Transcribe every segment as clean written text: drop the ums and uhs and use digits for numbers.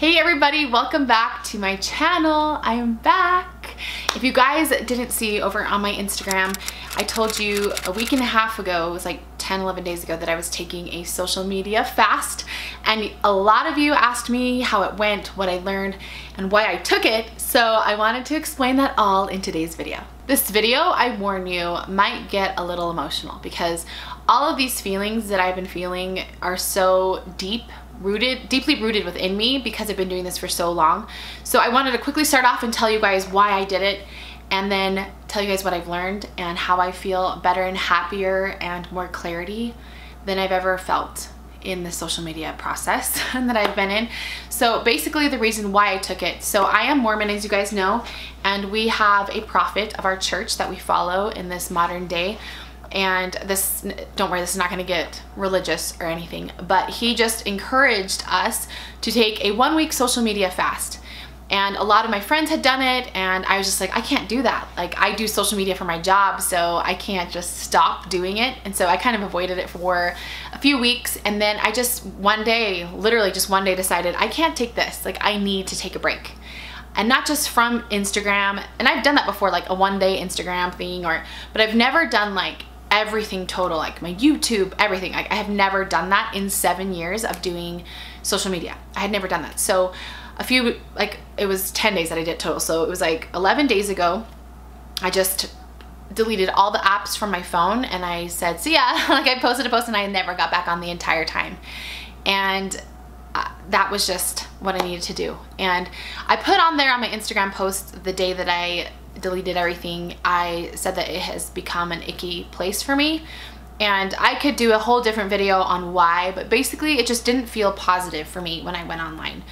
Hey everybody, welcome back to my channel. I am back. If you guys didn't see over on my Instagram, I told you a week and a half ago, it was like 10-11 days ago, that I was taking a social media fast, and a lot of you asked me how it went, what I learned, and why I took it, so I wanted to explain that all in today's video. This video, I warn you, might get a little emotional because all of these feelings that I've been feeling are so deeply rooted within me because I've been doing this for so long. So I wanted to quickly start off and tell you guys why I did it, and then tell you guys what I've learned and how I feel better and happier and more clarity than I've ever felt in the social media process that I've been in. So basically the reason why I took it. So I am Mormon, as you guys know, and we have a prophet of our church that we follow in this modern day. And this, don't worry, this is not going to get religious or anything, but he just encouraged us to take a 1-week social media fast. And a lot of my friends had done it, and I was just like, I can't do that. Like, I do social media for my job, so I can't just stop doing it. And so I kind of avoided it for a few weeks, and then I just one day, literally just one day, decided I can't take this. Like, I need to take a break. And not just from Instagram, and I've done that before, like a one-day Instagram thing, but I've never done like everything total, like my YouTube, everything. I have never done that in 7 years of doing social media. I had never done that. So it was 10 days that I did total. So it was like 11 days ago, I just deleted all the apps from my phone and I said, see ya. Like, I posted a post and I never got back on the entire time. And that was just what I needed to do. And I put on there on my Instagram post the day that I deleted everything, I said that it has become an icky place for me. And I could do a whole different video on why, but basically it just didn't feel positive for me when I went online.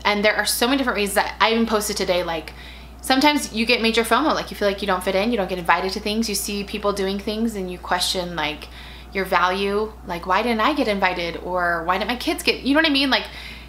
And there are so many different reasons that I even posted today. Like, sometimes you get major FOMO, like you feel like you don't fit in, you don't get invited to things, you see people doing things and you question like your value, like, why didn't I get invited, or why didn't my kids get, you know what I mean? Like,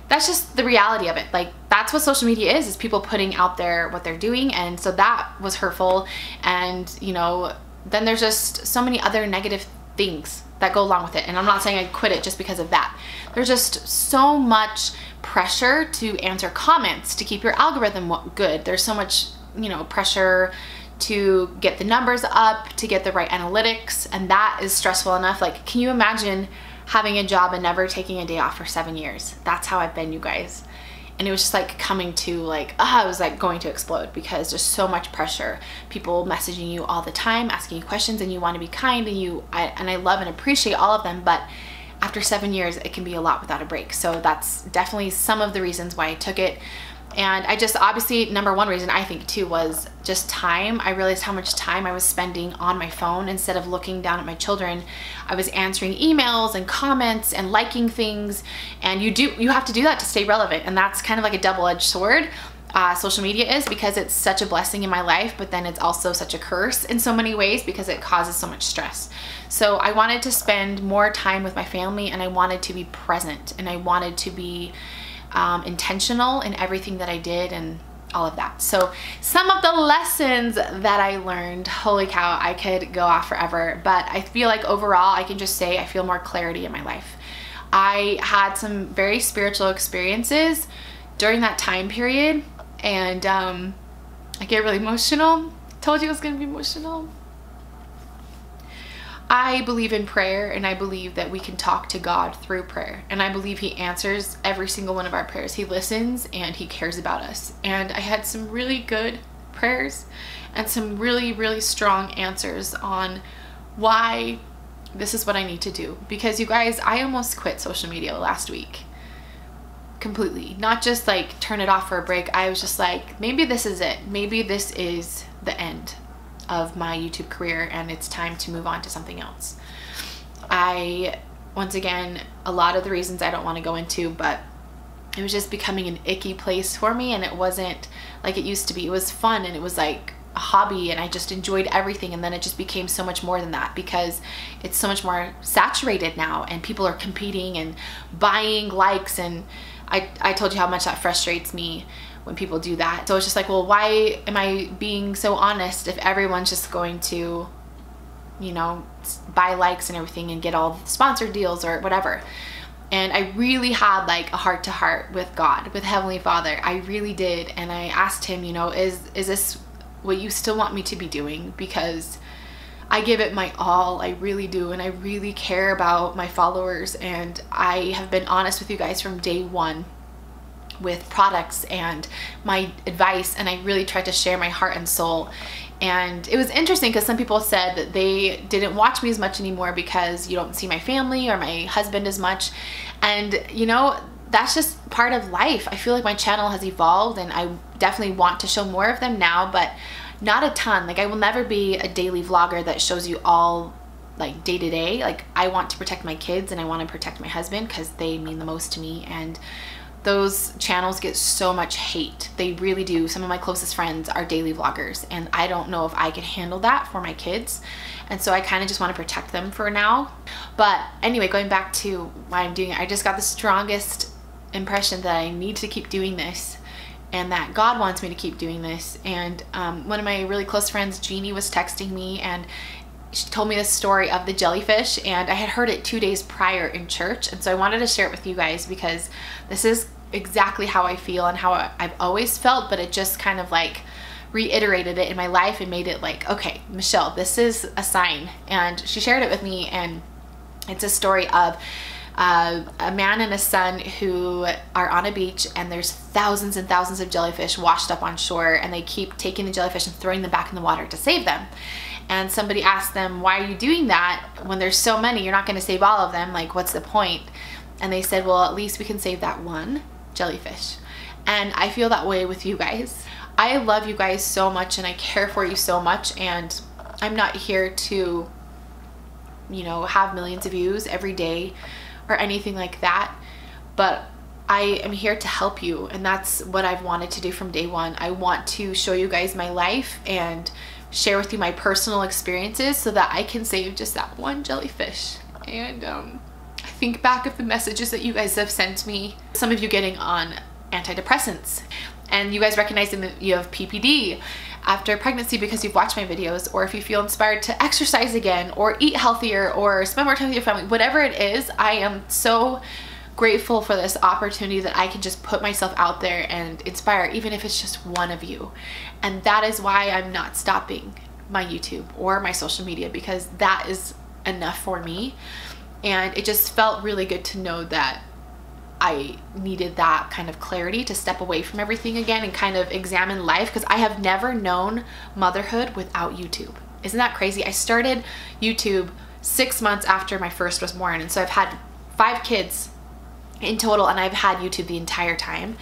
that's just the reality of it. Like, that's what social media is people putting out there what they're doing. And so that was hurtful. And, you know, then there's just so many other negative things that go along with it. And I'm not saying I quit it just because of that. There's just so much pressure to answer comments to keep your algorithm good. There's so much, you know, pressure to get the numbers up, to get the right analytics. And that is stressful enough. Like, can you imagine having a job and never taking a day off for 7 years? That's how I've been, you guys. And it was just like coming to like, I was like going to explode because there's so much pressure. People messaging you all the time, asking you questions, and you want to be kind, and I love and appreciate all of them, but after 7 years, it can be a lot without a break. So that's definitely some of the reasons why I took it. And I just, obviously, number one reason I think too was just time. I realized how much time I was spending on my phone instead of looking down at my children. I was answering emails and comments and liking things, and you have to do that to stay relevant. And that's kind of like a double-edged sword. Social media is, because it's such a blessing in my life, but then it's also such a curse in so many ways because it causes so much stress. So I wanted to spend more time with my family, and I wanted to be present, and I wanted to be intentional in everything that I did and all of that. So some of the lessons that I learned, holy cow, I could go off forever, but I feel like overall I can just say I feel more clarity in my life. I had some very spiritual experiences during that time period, and I get really emotional. Told you I was gonna be emotional. I believe in prayer, and I believe that we can talk to God through prayer, and I believe he answers every single one of our prayers. He listens and he cares about us. And I had some really good prayers and some really, really strong answers on why this is what I need to do. Because you guys, I almost quit social media last week completely. Not just like turn it off for a break. I was just like, maybe this is it. Maybe this is the end of my YouTube career and it's time to move on to something else. Once again, a lot of the reasons I don't want to go into, but it was just becoming an icky place for me, and it wasn't like it used to be. It was fun and it was like a hobby, and I just enjoyed everything, and then it just became so much more than that because it's so much more saturated now, and people are competing and buying likes, and I told you how much that frustrates me when people do that. So it's just like, well, why am I being so honest if everyone's just going to, you know, buy likes and everything and get all the sponsored deals or whatever? And I really had like a heart to heart with God, with Heavenly Father. I really did. And I asked him, you know, is this what you still want me to be doing? Because I give it my all, I really do, and I really care about my followers, and I have been honest with you guys from day one with products and my advice, and I really tried to share my heart and soul. And it was interesting because some people said that they didn't watch me as much anymore because you don't see my family or my husband as much, and you know, that's just part of life. I feel like my channel has evolved, and I definitely want to show more of them now, but not a ton. Like, I will never be a daily vlogger that shows you all like day to day. Like, I want to protect my kids and I want to protect my husband because they mean the most to me, and those channels get so much hate. They really do. Some of my closest friends are daily vloggers, and I don't know if I can handle that for my kids, and so I kind of just want to protect them for now. But anyway, going back to why I'm doing it, I just got the strongest impression that I need to keep doing this, and that God wants me to keep doing this. And one of my really close friends, Jeannie, was texting me, and she told me this story of the jellyfish, and I had heard it 2 days prior in church, and so I wanted to share it with you guys because this is exactly how I feel and how I've always felt, but it just kind of like reiterated it in my life and made it like, okay, Michelle, this is a sign. And she shared it with me, and it's a story of a man and a son who are on a beach, and there's thousands and thousands of jellyfish washed up on shore, and they keep taking the jellyfish and throwing them back in the water to save them. And somebody asked them, why are you doing that when there's so many? You're not going to save all of them. Like, what's the point? And they said, well, at least we can save that one jellyfish. And I feel that way with you guys. I love you guys so much, and I care for you so much, and I'm not here to, you know, have millions of views every day or anything like that, but I am here to help you, and that's what I've wanted to do from day one. I want to show you guys my life and share with you my personal experiences so that I can save just that one jellyfish. And I think back of the messages that you guys have sent me, some of you getting on antidepressants, and you guys recognize that you have PPD after pregnancy because you've watched my videos, or if you feel inspired to exercise again or eat healthier or spend more time with your family, whatever it is, I am so grateful for this opportunity that I can just put myself out there and inspire, even if it's just one of you. And that is why I'm not stopping my YouTube or my social media, because that is enough for me. And it just felt really good to know that I needed that kind of clarity to step away from everything again and kind of examine life, because I have never known motherhood without YouTube. Isn't that crazy? I started YouTube 6 months after my first was born, and so I've had 5 kids in total, and I've had YouTube the entire time,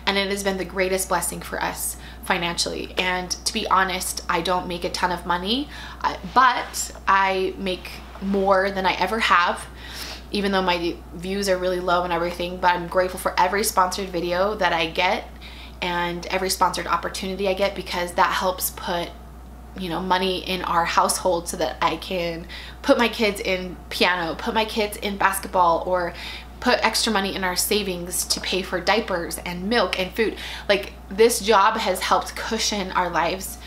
and it has been the greatest blessing for us financially. And to be honest, I don't make a ton of money, but I make more than I ever have, even though my views are really low and everything. But I'm grateful for every sponsored video that I get and every sponsored opportunity I get, because that helps put, you know, money in our household so that I can put my kids in piano, put my kids in basketball, or put extra money in our savings to pay for diapers and milk and food. Like, this job has helped cushion our lives.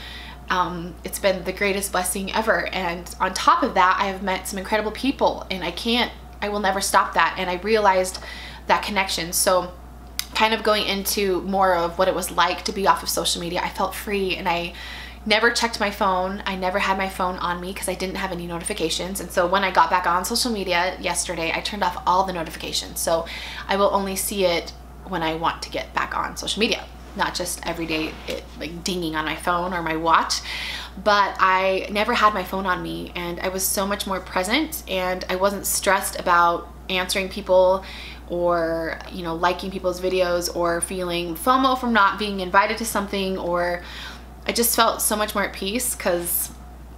It's been the greatest blessing ever. And on top of that, I have met some incredible people, and I will never stop that. And I realized that connection. So kind of going into more of what it was like to be off of social media, I felt free, and I never checked my phone. I never had my phone on me because I didn't have any notifications. And so when I got back on social media yesterday, I turned off all the notifications. So I will only see it when I want to get back on social media, not just every day it like dinging on my phone or my watch. But I never had my phone on me, and I was so much more present, and I wasn't stressed about answering people or, you know, liking people's videos or feeling FOMO from not being invited to something, or I just felt so much more at peace because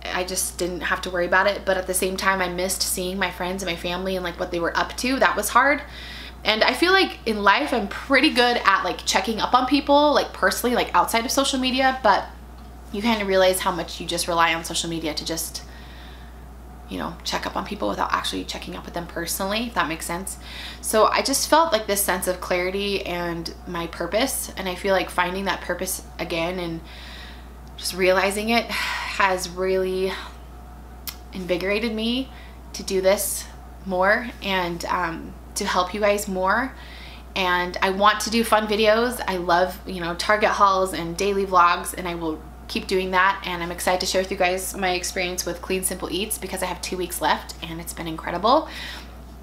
I just didn't have to worry about it. But at the same time, I missed seeing my friends and my family and like what they were up to. That was hard. And I feel like in life, I'm pretty good at like checking up on people, like personally, like outside of social media, but you kind of realize how much you just rely on social media to just, you know, check up on people without actually checking up with them personally, if that makes sense. So I just felt like this sense of clarity and my purpose. And I feel like finding that purpose again and just realizing it has really invigorated me to do this more and to help you guys more. And I want to do fun videos. I love, you know, Target hauls and daily vlogs, and I will keep doing that. And I'm excited to share with you guys my experience with Clean Simple Eats because I have 2 weeks left and it's been incredible.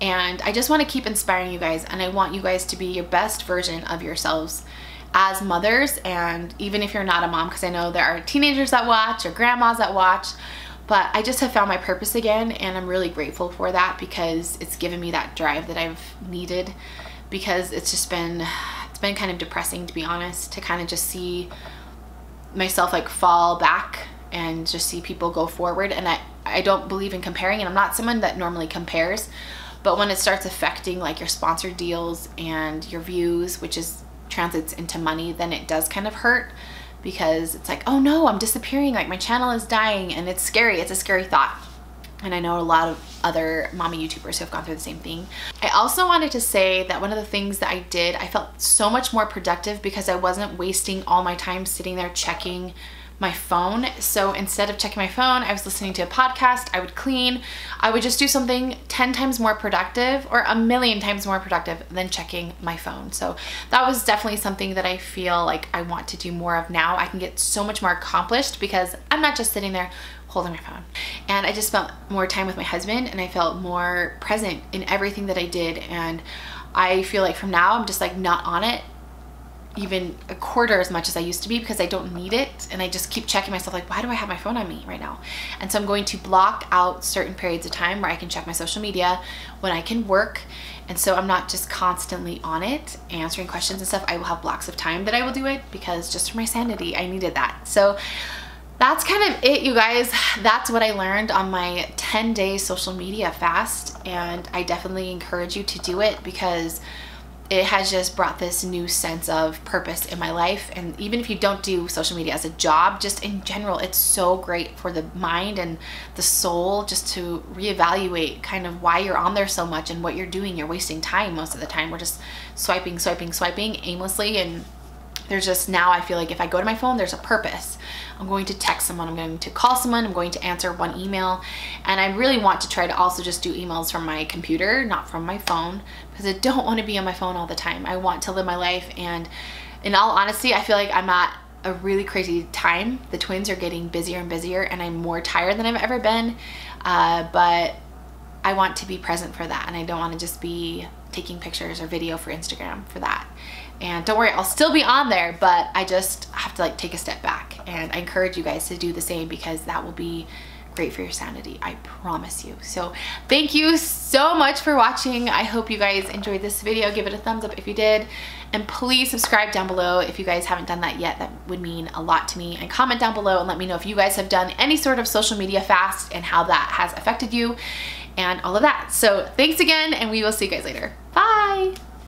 And I just want to keep inspiring you guys, and I want you guys to be your best version of yourselves as mothers. And even if you're not a mom, because I know there are teenagers that watch or grandmas that watch, but I just have found my purpose again, and I'm really grateful for that because it's given me that drive that I've needed, because it's been kind of depressing, to be honest, to kind of just see myself like fall back and just see people go forward. And I don't believe in comparing, and I'm not someone that normally compares, but when it starts affecting like your sponsored deals and your views, which translates into money, then it does kind of hurt, because it's like, oh no, I'm disappearing, like my channel is dying, and it's scary. It's a scary thought. And I know a lot of other mommy YouTubers who have gone through the same thing. I also wanted to say that one of the things that I did, I felt so much more productive because I wasn't wasting all my time sitting there checking my phone. So instead of checking my phone, I was listening to a podcast, I would clean, I would just do something 10 times more productive or a million times more productive than checking my phone. So that was definitely something that I feel like I want to do more of now. I can get so much more accomplished because I'm not just sitting there holding my phone. And I just spent more time with my husband, and I felt more present in everything that I did. And I feel like from now I'm just like not on it even a quarter as much as I used to be, because I don't need it, and I just keep checking myself like, why do I have my phone on me right now? And so I'm going to block out certain periods of time where I can check my social media when I can work, and so I'm not just constantly on it answering questions and stuff. I will have blocks of time that I will do it, because just for my sanity I needed that. So that's kind of it, you guys. That's what I learned on my 10-day social media fast, and I definitely encourage you to do it because it has just brought this new sense of purpose in my life. And even if you don't do social media as a job, just in general, it's so great for the mind and the soul, just to reevaluate kind of why you're on there so much and what you're doing. You're wasting time most of the time. We're just swiping aimlessly, and there's just, now I feel like if I go to my phone, there's a purpose. I'm going to text someone, I'm going to call someone, I'm going to answer one email. And I really want to try to also just do emails from my computer, not from my phone, because I don't want to be on my phone all the time. I want to live my life, and in all honesty, I feel like I'm at a really crazy time. The twins are getting busier and busier, and I'm more tired than I've ever been, but I want to be present for that, and I don't want to just be taking pictures or video for Instagram for that. And don't worry, I'll still be on there, but I just have to like take a step back, and I encourage you guys to do the same, because that will be great for your sanity, I promise you. So thank you so much for watching. I hope you guys enjoyed this video. Give it a thumbs up if you did, and please subscribe down below if you guys haven't done that yet. That would mean a lot to me. And comment down below and let me know if you guys have done any sort of social media fast and how that has affected you and all of that. So thanks again, and we will see you guys later. Bye.